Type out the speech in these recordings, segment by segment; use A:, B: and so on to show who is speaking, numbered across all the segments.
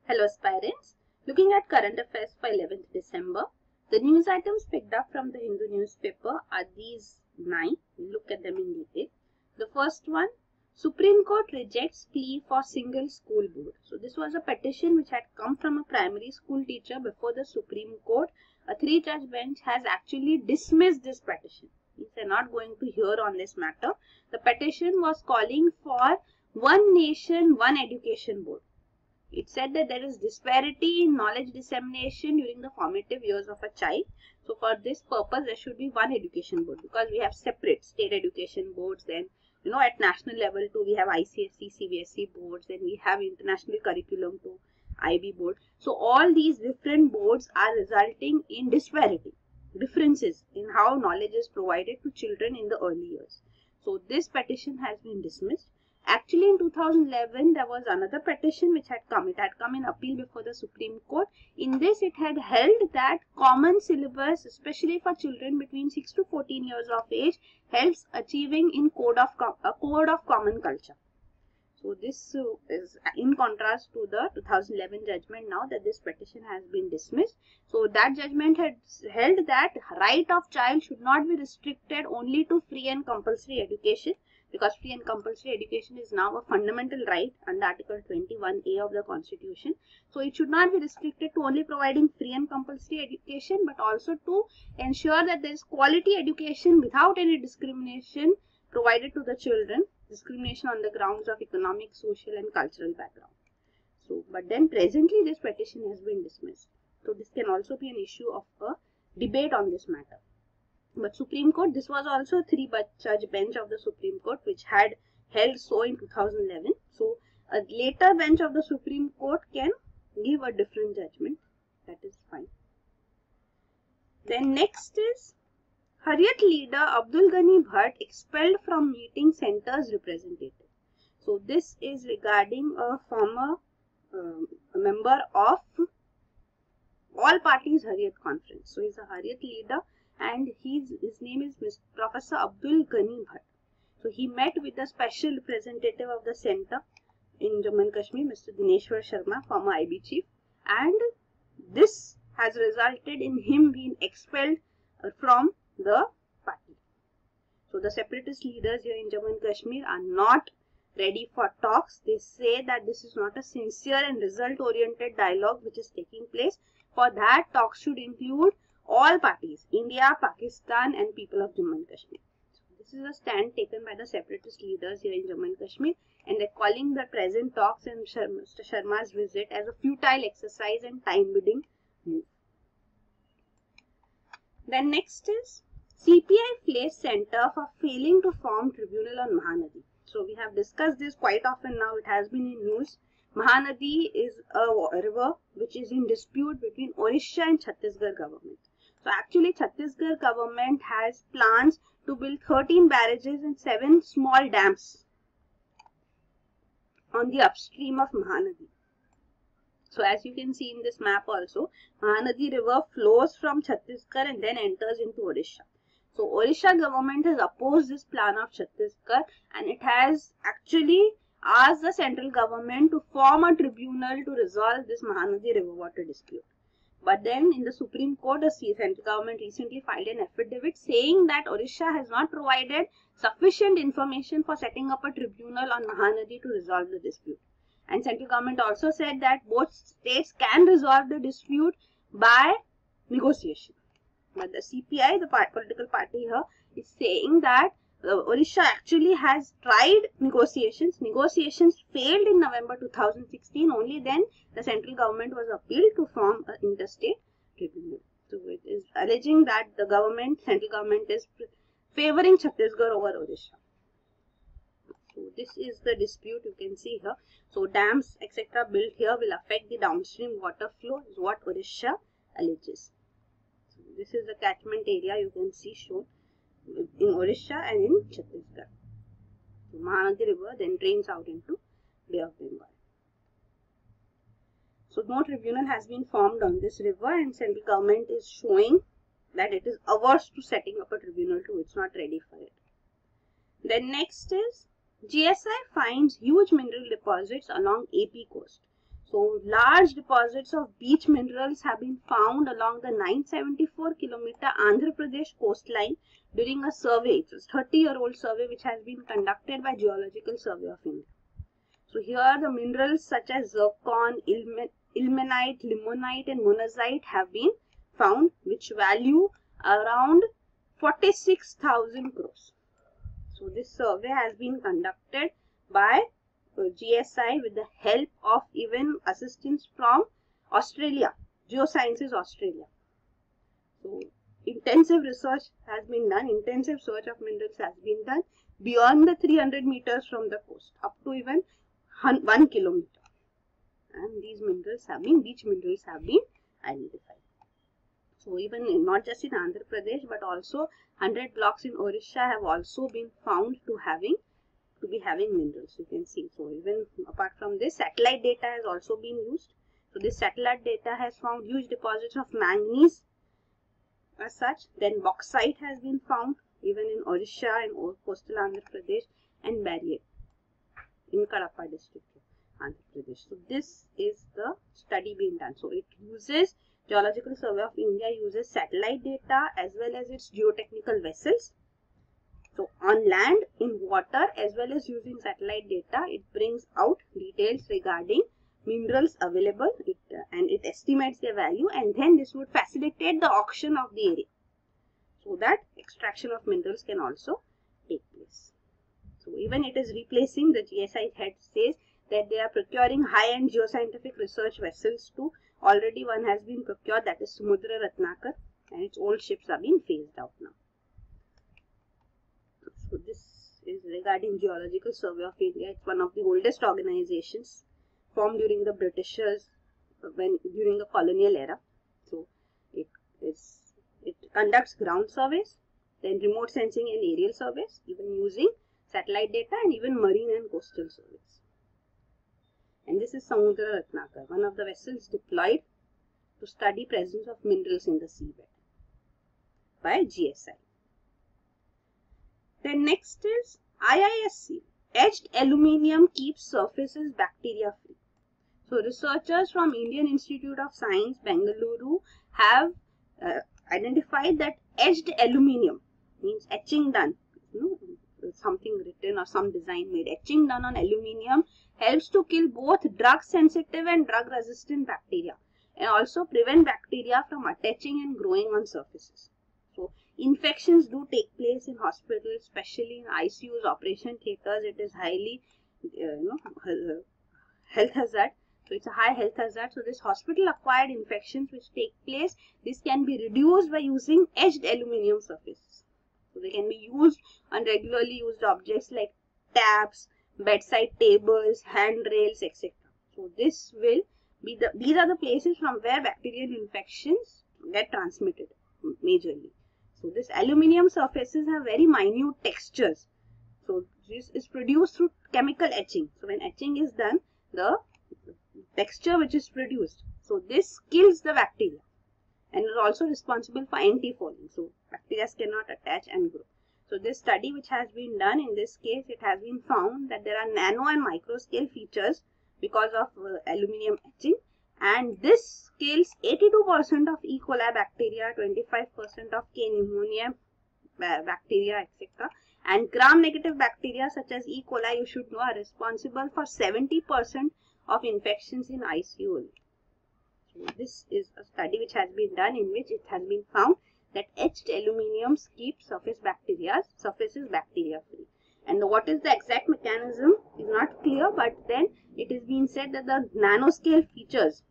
A: Hello aspirants, looking at current affairs for 11th December, the news items picked up from the Hindu newspaper are these 9. We'll look at them in detail. The first one, Supreme Court rejects plea for single school board. So this was a petition which had come from a primary school teacher before the Supreme Court. A 3-judge bench has actually dismissed this petition. They are not going to hear on this matter. The petition was calling for one nation, one education board. It said that there is disparity in knowledge dissemination during the formative years of a child. So for this purpose, there should be one education board because we have separate state education boards. Then, at national level too, we have ICSE, CBSE boards. Then we have international curriculum too, IB board. So all these different boards are resulting in disparity, differences in how knowledge is provided to children in the early years. So this petition has been dismissed. Actually, in 2011, there was another petition which had come. It had come in appeal before the Supreme Court. In this, it had held that common syllabus, especially for children between 6 to 14 years of age, helps achieving in a code of common culture. So this is in contrast to the 2011 judgment now that this petition has been dismissed. So that judgment had held that right of child should not be restricted only to free and compulsory education, because free and compulsory education is now a fundamental right under Article 21A of the Constitution. So it should not be restricted to only providing free and compulsory education, but also to ensure that there is quality education without any discrimination provided to the children, discrimination on the grounds of economic, social and cultural background. So, but then presently this petition has been dismissed. So this can also be an issue of a debate on this matter. But Supreme Court, this was also a 3-judge bench of the Supreme Court which had held so in 2011. So a later bench of the Supreme Court can give a different judgment. That is fine. Then next is Harriet leader Abdul Ghani Bhatt expelled from meeting center's representative. So this is regarding a former member of all parties Harriet conference. So he is a Harriet leader and his name is Professor Abdul Ghani Bhatt. So he met with the special representative of the center in Jammu and Kashmir, Mr. Dineshwar Sharma, former IB chief, and this has resulted in him being expelled from the party. So the separatist leaders here in Jammu and Kashmir are not ready for talks. They say that this is not a sincere and result-oriented dialogue which is taking place. For that, talks should include all parties, India, Pakistan and people of Jammu and Kashmir. So this is a stand taken by the separatist leaders here in Jammu and Kashmir, and they're calling the present talks and Mr. Sharma's visit as a futile exercise and time-bidding move. Then next is CPI flays center for failing to form tribunal on Mahanadi. So we have discussed this quite often now. It has been in news. Mahanadi is a river which is in dispute between Orissa and Chhattisgarh government. So actually Chhattisgarh government has plans to build 13 barrages and 7 small dams on the upstream of Mahanadi. So as you can see in this map also, Mahanadi river flows from Chhattisgarh and then enters into Orissa. So Orissa government has opposed this plan of Chhattisgarh and it has actually asked the central government to form a tribunal to resolve this Mahanadi river water dispute. But then in the Supreme Court, the central government recently filed an affidavit saying that Orissa has not provided sufficient information for setting up a tribunal on Mahanadi to resolve the dispute. And central government also said that both states can resolve the dispute by negotiation. But the CPI, the political party here, is saying that Orissa actually has tried negotiations. Negotiations failed in November 2016. Only then the central government was appealed to form an interstate tribunal. So it is alleging that the central government is favoring Chhattisgarh over Orissa. So this is the dispute you can see here. So dams etc. built here will affect the downstream water flow is what Orissa alleges. So this is the catchment area you can see shown in Orissa and in Chhattisgarh. So Mahanadi river then drains out into Bay of Bengal. So no tribunal has been formed on this river and central government is showing that it is averse to setting up a tribunal too. It's not ready for it. Then next is GSI finds huge mineral deposits along AP coast. So large deposits of beach minerals have been found along the 974-kilometer Andhra Pradesh coastline during a survey. It was a 30-year-old survey which has been conducted by Geological Survey of India. So here the minerals such as zircon, ilmenite, limonite and monazite have been found, which value around 46,000 crores. So this survey has been conducted by GSI with the help of even assistance from Australia, Geosciences Australia. So intensive research has been done, intensive search of minerals has been done beyond the 300 meters from the coast up to even 1 kilometer. And these minerals have been, beach minerals have been identified. So even not just in Andhra Pradesh but also 100 blocks in Orissa have also been found to be having minerals, you can see. So even apart from this, satellite data has also been used. So this satellite data has found huge deposits of manganese as such. Then bauxite has been found even in Orissa and coastal Andhra Pradesh and Barrier in Kadapa district of Andhra Pradesh. So this is the study being done. So it uses, Geological Survey of India uses satellite data as well as its geotechnical vessels. So on land, in water, as well as using satellite data, it brings out details regarding minerals available and it estimates their value, and then this would facilitate the auction of the area so that extraction of minerals can also take place. So even it is replacing, the GSI head says that they are procuring high-end geoscientific research vessels too. Already one has been procured, that is Samudra Ratnakar, and its old ships are being phased out now. So this is regarding Geological Survey of India. It's one of the oldest organizations formed during the Britishers during the colonial era. So it conducts ground surveys, then remote sensing and aerial surveys, even using satellite data and even marine and coastal surveys. And this is Samudra Ratnakar, one of the vessels deployed to study presence of minerals in the seabed by GSI. Then next is IISC. Etched aluminium keeps surfaces bacteria free. So researchers from Indian Institute of Science, Bengaluru have identified that etched aluminium, means etching done, something written or some design made, etching done on aluminium helps to kill both drug sensitive and drug resistant bacteria and also prevent bacteria from attaching and growing on surfaces. So infections do take place in hospitals, especially in ICUs, operation theaters. It is highly health hazard. So it's a high health hazard. So this hospital acquired infections which take place, this can be reduced by using etched aluminium surfaces. So they can be used on regularly used objects like taps, bedside tables, handrails, etc. So this will be these are the places from where bacterial infections get transmitted majorly. So this aluminium surfaces have very minute textures. So this is produced through chemical etching. So when etching is done, the texture which is produced, so this kills the bacteria and is also responsible for anti-fouling. So bacteria cannot attach and grow. So this study which has been done, in this case it has been found that there are nano and micro scale features because of aluminium etching, and this kills 82% of E. coli bacteria, 25% of K. pneumonia bacteria, etc. And gram-negative bacteria such as E. coli, you should know, are responsible for 70% of infections in ICU. So this is a study which has been done in which it has been found that etched aluminiums keep surfaces bacteria free. And what is the exact mechanism is not clear, but then it is being said that the nanoscale features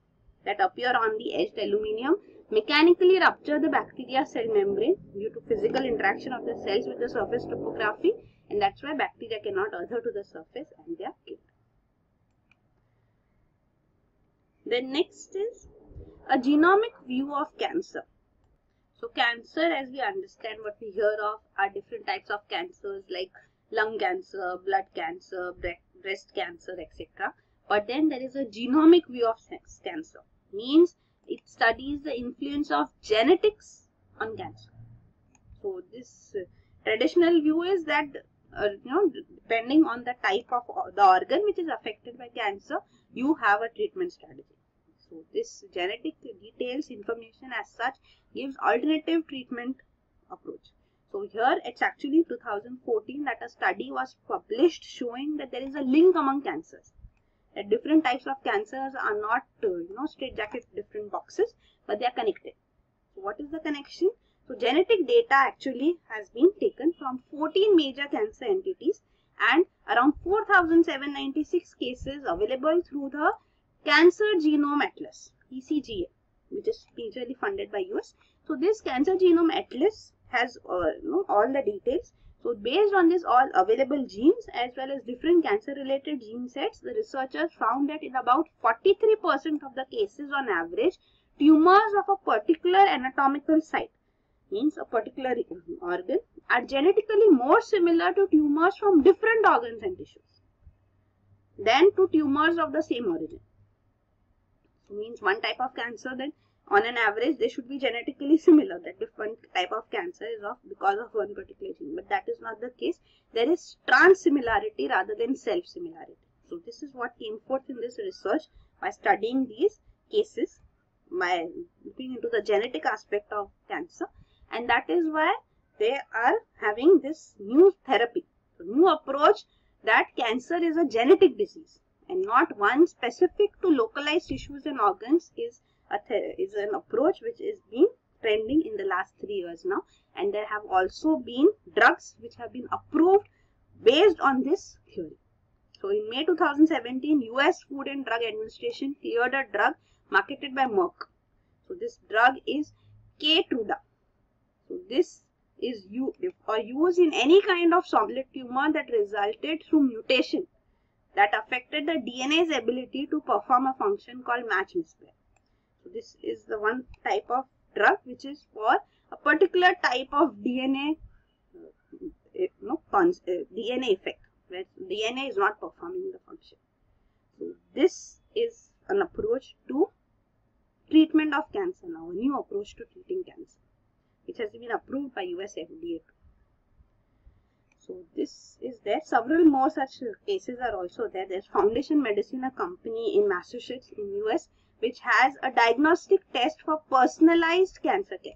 A: that appear on the etched aluminium mechanically rupture the bacteria cell membrane due to physical interaction of the cells with the surface topography, and that's why bacteria cannot adhere to the surface and they are killed. Then next is a genomic view of cancer. So cancer, as we understand, what we hear of are different types of cancers like lung cancer, blood cancer, breast cancer, etc. But then there is a genomic view of cancer. Means it studies the influence of genetics on cancer. So this traditional view is that depending on the type of the organ which is affected by cancer, you have a treatment strategy. So this genetic details information as such gives alternative treatment approach. So here it's actually 2014 that a study was published showing that there is a link among cancers. That different types of cancers are not straitjacket different boxes, but they are connected. So what is the connection? So genetic data actually has been taken from 14 major cancer entities and around 4,796 cases available through the Cancer Genome Atlas, ECGA, which is majorly funded by US. So this Cancer Genome Atlas has all the details. So based on this all available genes as well as different cancer related gene sets, the researchers found that in about 43% of the cases on average, tumors of a particular anatomical site, means a particular organ, are genetically more similar to tumors from different organs and tissues than to tumors of the same origin. So means one type of cancer, then on an average they should be genetically similar, that different type of cancer is because of one particular gene, but that is not the case. There is trans similarity rather than self similarity. So this is what came forth in this research by studying these cases, by looking into the genetic aspect of cancer, and that is why they are having this new therapy, so new approach, that cancer is a genetic disease and not one specific to localized tissues and organs is an approach which is being trending in the last 3 years now, and there have also been drugs which have been approved based on this theory. So in May 2017, US Food and Drug Administration cleared a drug marketed by Merck. So this drug is Keytruda. So this is used in any kind of solid tumor that resulted through mutation that affected the DNA's ability to perform a function called match mispair. So this is the one type of drug which is for a particular type of DNA, DNA effect, where DNA is not performing the function. So this is an approach to treatment of cancer now, a new approach to treating cancer, which has been approved by US FDA. So this is there. Several more such cases are also there. There's Foundation Medicine, a company in Massachusetts in US, which has a diagnostic test for personalized cancer care.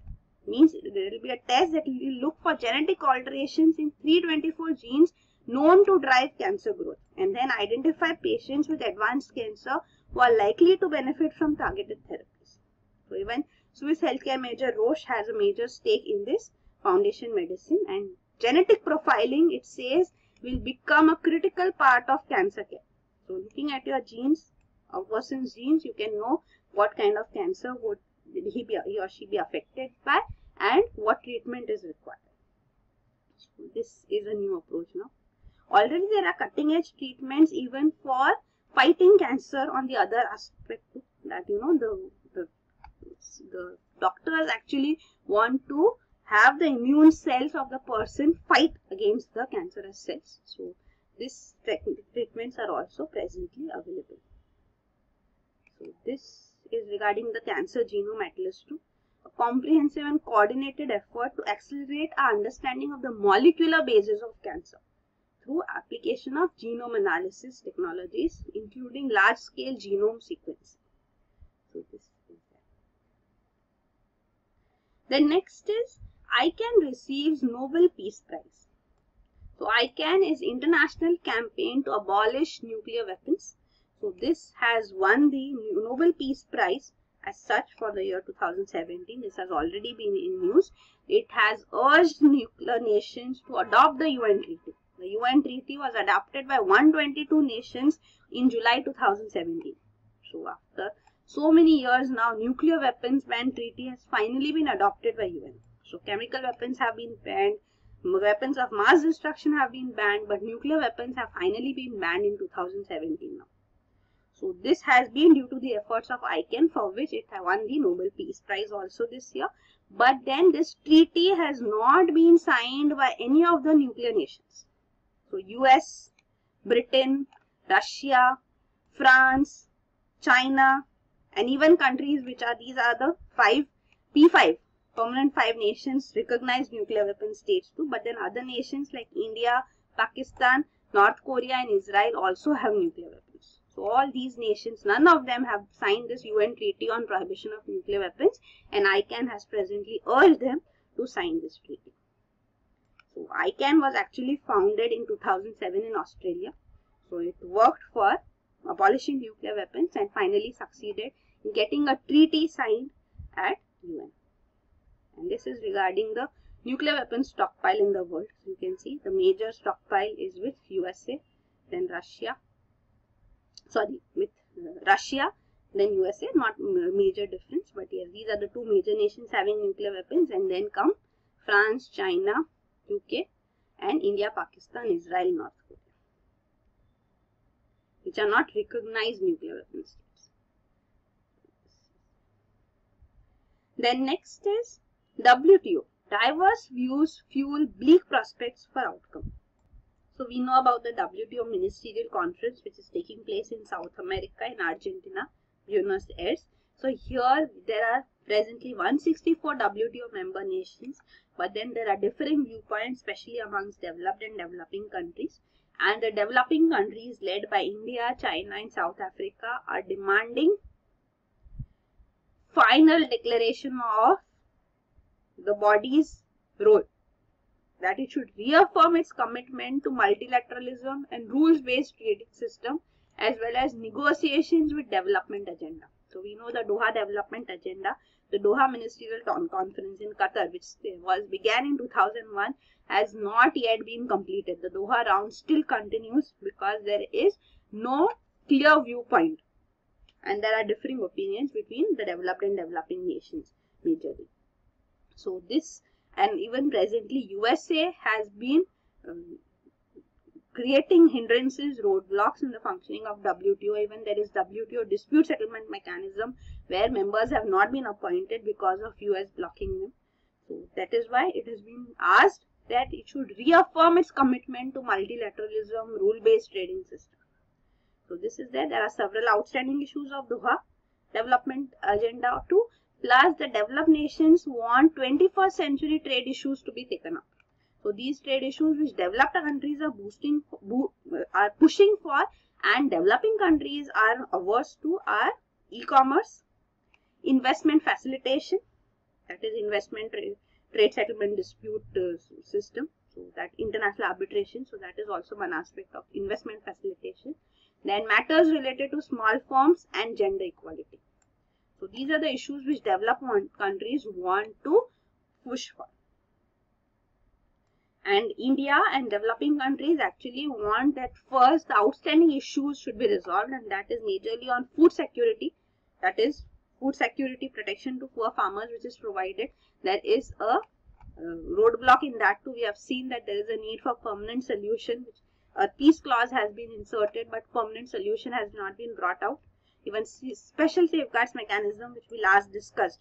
A: Means there will be a test that will look for genetic alterations in 324 genes known to drive cancer growth, and then identify patients with advanced cancer who are likely to benefit from targeted therapies. So even Swiss healthcare major Roche has a major stake in this Foundation Medicine, and genetic profiling, it says, will become a critical part of cancer care. So looking at your genes, a person's genes, you can know what kind of cancer would he or she be affected by and what treatment is required. So this is a new approach now. Already there are cutting edge treatments even for fighting cancer on the other aspect, that the doctors actually want to have the immune cells of the person fight against the cancerous cells. So these treatments are also presently available. So this is regarding the Cancer Genome Atlas 2, a comprehensive and coordinated effort to accelerate our understanding of the molecular basis of cancer through application of genome analysis technologies, including large-scale genome sequencing. So this is that. The next is ICAN receives Nobel Peace Prize. So ICAN is international campaign to abolish nuclear weapons. So this has won the Nobel Peace Prize as such for the year 2017. This has already been in news. It has urged nuclear nations to adopt the UN Treaty. The UN Treaty was adopted by 122 nations in July 2017. So after so many years now, nuclear weapons ban treaty has finally been adopted by UN. So chemical weapons have been banned, weapons of mass destruction have been banned, but nuclear weapons have finally been banned in 2017 now. So this has been due to the efforts of ICAN, for which it has won the Nobel Peace Prize also this year. But then this treaty has not been signed by any of the nuclear nations. So US, Britain, Russia, France, China, and even countries which are, these are the P5, permanent 5 nations recognized nuclear weapon states too. But then other nations like India, Pakistan, North Korea and Israel also have nuclear weapons. So So all these nations, none of them have signed this UN Treaty on Prohibition of Nuclear Weapons, and ICAN has presently urged them to sign this treaty. So ICAN was actually founded in 2007 in Australia. So it worked for abolishing nuclear weapons and finally succeeded in getting a treaty signed at UN. And this is regarding the nuclear weapons stockpile in the world. So you can see the major stockpile is with USA, then Russia. Sorry, with Russia, then USA. Not major difference, but yes, these are the two major nations having nuclear weapons, and then come France, China, UK, and India, Pakistan, Israel, North Korea, which are not recognized nuclear weapon states. Then next is WTO. Diverse views fuel bleak prospects for outcome. So we know about the WTO Ministerial Conference, which is taking place in South America, in Argentina, Buenos Aires. So here there are presently 164 WTO member nations, but then there are differing viewpoints, especially amongst developed and developing countries. And the developing countries led by India, China, and South Africa are demanding final declaration of the body's role, that it should reaffirm its commitment to multilateralism and rules-based trading system, as well as negotiations with development agenda. So we know the Doha development agenda. The Doha Ministerial Conference in Qatar, which began in 2001, has not yet been completed. The Doha round still continues because there is no clear viewpoint, and there are differing opinions between the developed and developing nations majorly. So this, and even presently USA has been creating hindrances, roadblocks in the functioning of WTO. Even there is WTO dispute settlement mechanism where members have not been appointed because of US blocking them. So that is why it has been asked that it should reaffirm its commitment to multilateralism, rule-based trading system. So this is there. There are several outstanding issues of Doha development agenda 2. Plus, the developed nations want 21st century trade issues to be taken up. So these trade issues which developed countries are pushing for and developing countries are averse to are e-commerce, investment facilitation, that is investment trade settlement dispute system, so that international arbitration, so that is also one aspect of investment facilitation. Then matters related to small firms and gender equality. So these are the issues which developed countries want to push for. And India and developing countries actually want that first the outstanding issues should be resolved, and that is majorly on food security. That is food security protection to poor farmers, which is provided. There is a roadblock in that too. We have seen that there is a need for permanent solution. A peace clause has been inserted, but permanent solution has not been brought out. Even special safeguards mechanism, which we last discussed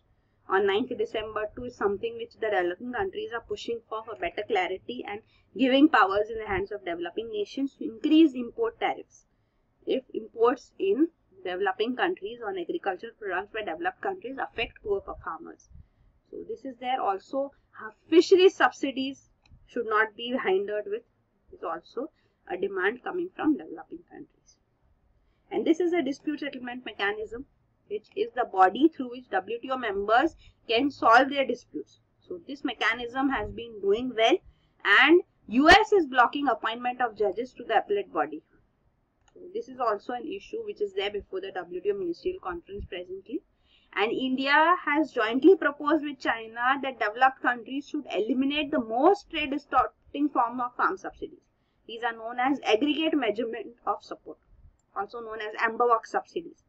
A: on 9th December 2, is something which the developing countries are pushing for better clarity and giving powers in the hands of developing nations to increase import tariffs if imports in developing countries on agricultural products by developed countries affect poor farmers. So this is there. Also, fisheries subsidies should not be hindered with, is also a demand coming from developing countries. And this is a dispute settlement mechanism, which is the body through which WTO members can solve their disputes. So this mechanism has been doing well, and US is blocking appointment of judges to the appellate body. So this is also an issue which is there before the WTO Ministerial Conference presently. And India has jointly proposed with China that developed countries should eliminate the most trade distorting form of farm subsidies. These are known as aggregate measurement of support, also known as amber box subsidies.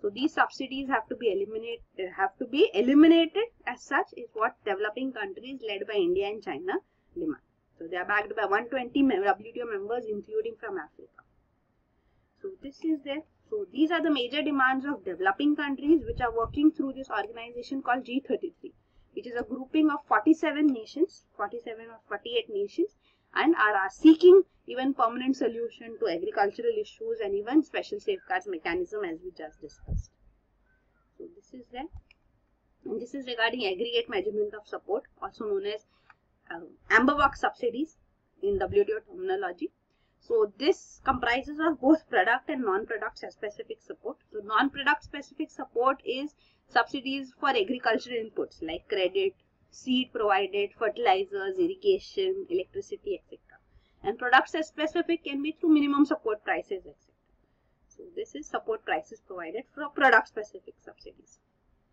A: So these subsidies have to be eliminated as such, is what developing countries led by India and China demand. So they are backed by 120 WTO members, including from Africa. So this is there. So these are the major demands of developing countries which are working through this organization called G33, which is a grouping of 47 nations, 47 or 48 nations, and are seeking even permanent solution to agricultural issues and even special safeguards mechanism as we just discussed. So this is there. And this is regarding aggregate measurement of support, also known as amber box subsidies in WTO terminology. So this comprises of both product and non-product specific support. So non-product specific support is subsidies for agricultural inputs like credit, seed provided, fertilizers, irrigation, electricity, etc. And product specific can be through minimum support prices, etc. So this is support prices provided for product specific subsidies.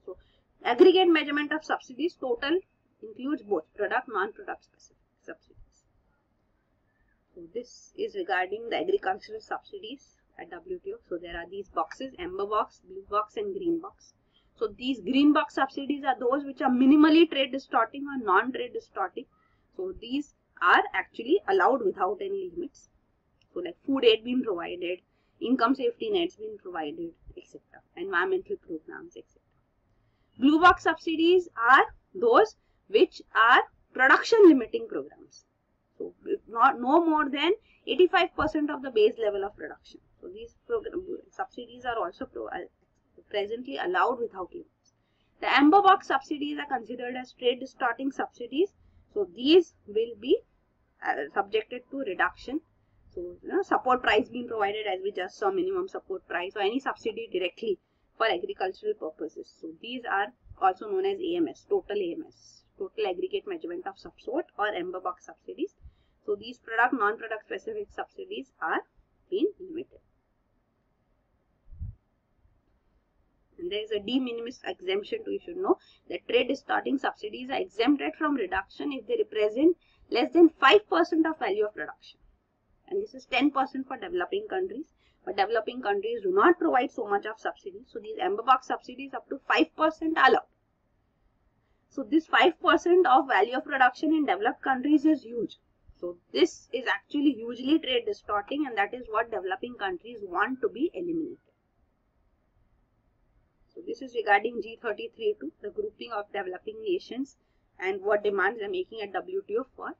A: So aggregate measurement of subsidies total includes both product, non-product specific subsidies. So this is regarding the agricultural subsidies at WTO. So there are these boxes, amber box, blue box and green box. So these green box subsidies are those which are minimally trade distorting or non-trade distorting. So these are actually allowed without any limits. So like food aid being provided, income safety nets being provided, etc. Environmental programs, etc. Blue box subsidies are those which are production limiting programs. So no more than 85% of the base level of production. So these subsidies are also presently allowed without limits. The amber box subsidies are considered as trade distorting subsidies. So these will be subjected to reduction. So support price being provided, as we just saw, minimum support price, or any subsidy directly for agricultural purposes. So these are also known as AMS, total AMS, total aggregate measurement of support, or amber box subsidies. So these product, non-product specific subsidies are being limited. And there is a de minimis exemption too. You should know that trade distorting subsidies are exempted from reduction if they represent less than 5% of value of production. And this is 10% for developing countries. But developing countries do not provide so much of subsidies. So these amber box subsidies up to 5% are allowed. So this 5% of value of production in developed countries is huge. So this is actually hugely trade distorting, and that is what developing countries want to be eliminated. So this is regarding G33 too, the grouping of developing nations and what demands they are making at WTO for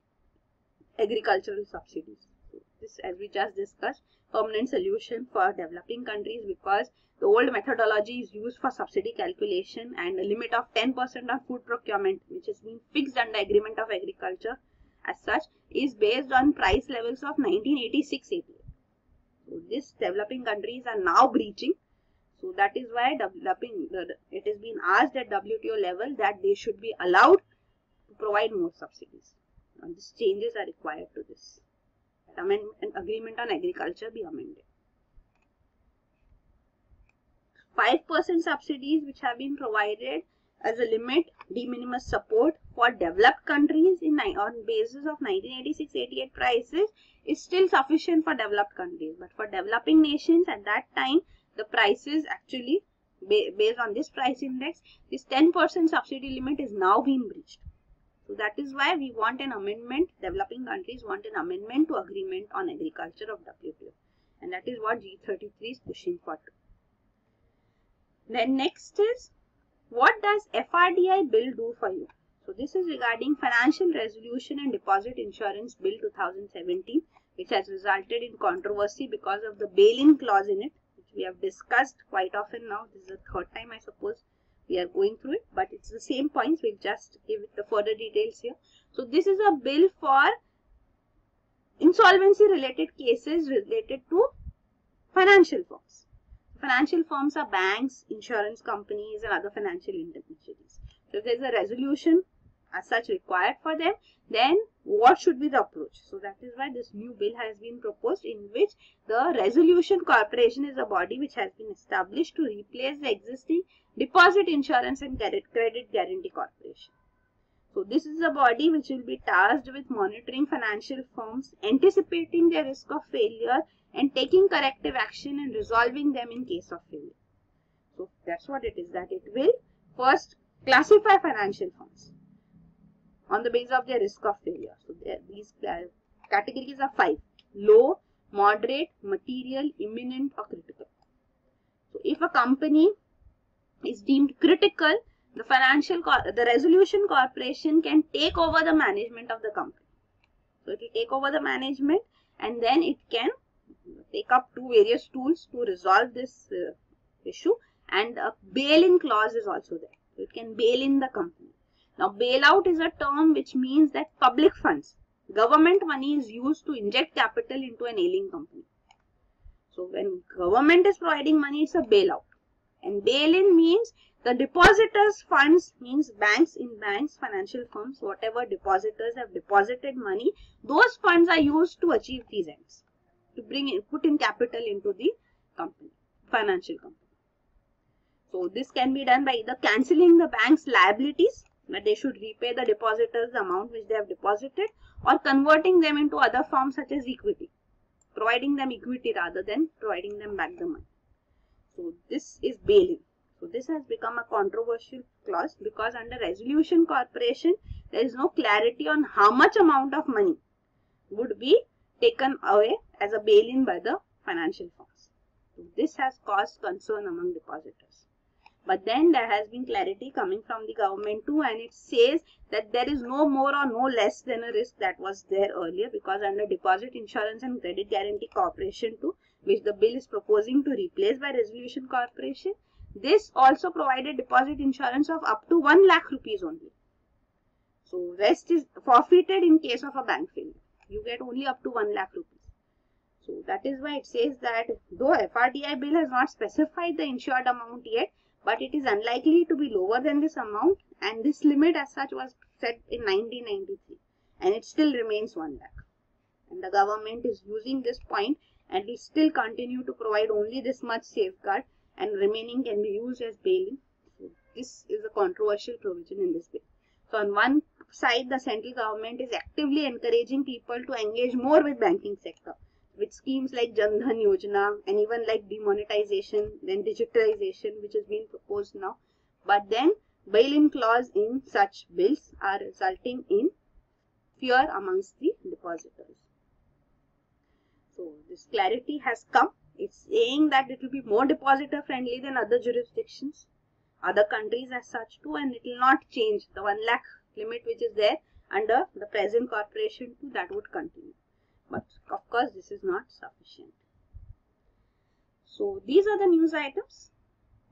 A: agricultural subsidies. So this, as we just discussed, permanent solution for developing countries, because the old methodology is used for subsidy calculation, and a limit of 10% on food procurement, which has been fixed under Agreement of Agriculture as such, is based on price levels of 1986-88. So this developing countries are now breaching. So that is why it has been asked at WTO level that they should be allowed to provide more subsidies. And these changes are required to this. An agreement on agriculture be amended. 5% subsidies which have been provided as a limit, de minimis support for developed countries on basis of 1986-88 prices is still sufficient for developed countries. But for developing nations at that time, the prices actually based on this price index, this 10% subsidy limit is now being breached. So that is why we want an amendment, developing countries want an amendment to Agreement on Agriculture of WTO. And that is what G33 is pushing for. Then next is, what does FRDI bill do for you? So this is regarding Financial Resolution and Deposit Insurance Bill 2017, which has resulted in controversy because of the bail-in clause in it, which we have discussed quite often now. This is the third time, I suppose, we are going through it, but it's the same points. We'll just give it the further details here. So this is a bill for insolvency related cases related to financial firms. Financial firms are banks, insurance companies and other financial intermediaries. So if there is a resolution as such required for them, then what should be the approach? So that is why this new bill has been proposed, in which the Resolution Corporation is a body which has been established to replace the existing Deposit Insurance and Credit Guarantee Corporation. So this is a body which will be tasked with monitoring financial firms, anticipating their risk of failure and taking corrective action and resolving them in case of failure. So that's what it is, that it will first classify financial firms on the basis of their risk of failure. So these categories are 5: low, moderate, material, imminent or critical. So if a company is deemed critical, the Resolution Corporation can take over the management of the company. So it will take over the management, and then it can take up various tools to resolve this issue, and a bail-in clause is also there. So it can bail in the company. Now bailout is a term which means that public funds, government money is used to inject capital into an ailing company. So when government is providing money, it's a bailout. And bail-in means the depositors' funds, means banks, financial firms, whatever depositors have deposited money, those funds are used to achieve these ends, to put in capital into the company, financial company. So this can be done by either cancelling the bank's liabilities, that they should repay the depositors the amount which they have deposited, or converting them into other forms such as equity, providing them equity rather than providing them back the money. So this is bail-in. So this has become a controversial clause because under resolution corporation, there is no clarity on how much amount of money would be taken away as a bail-in by the financial firms. So this has caused concern among depositors. But then there has been clarity coming from the government too, and it says that there is no more or no less than a risk that was there earlier, because under Deposit Insurance and Credit Guarantee Corporation 2, which the bill is proposing to replace by Resolution Corporation, this also provided deposit insurance of up to 1 lakh rupees only. So rest is forfeited in case of a bank failure. You get only up to 1 lakh rupees. So that is why it says that though FRDI bill has not specified the insured amount yet, but it is unlikely to be lower than this amount, and this limit as such was set in 1993, and it still remains 1 lakh. And the government is using this point and will still continue to provide only this much safeguard, and remaining can be used as bail-in. So this is a controversial provision in this bill. So on one side, the central government is actively encouraging people to engage more with banking sector, with schemes like Jan Dhan Yojana and even like demonetization, then digitalization, which is being proposed now. But then bail-in clause in such bills are resulting in fear amongst the depositors. So this clarity has come. It's saying that it will be more depositor friendly than other jurisdictions, other countries as such too, and it will not change the 1 lakh limit which is there under the present corporation too, that would continue. But of course, this is not sufficient. So these are the news items.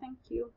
A: Thank you.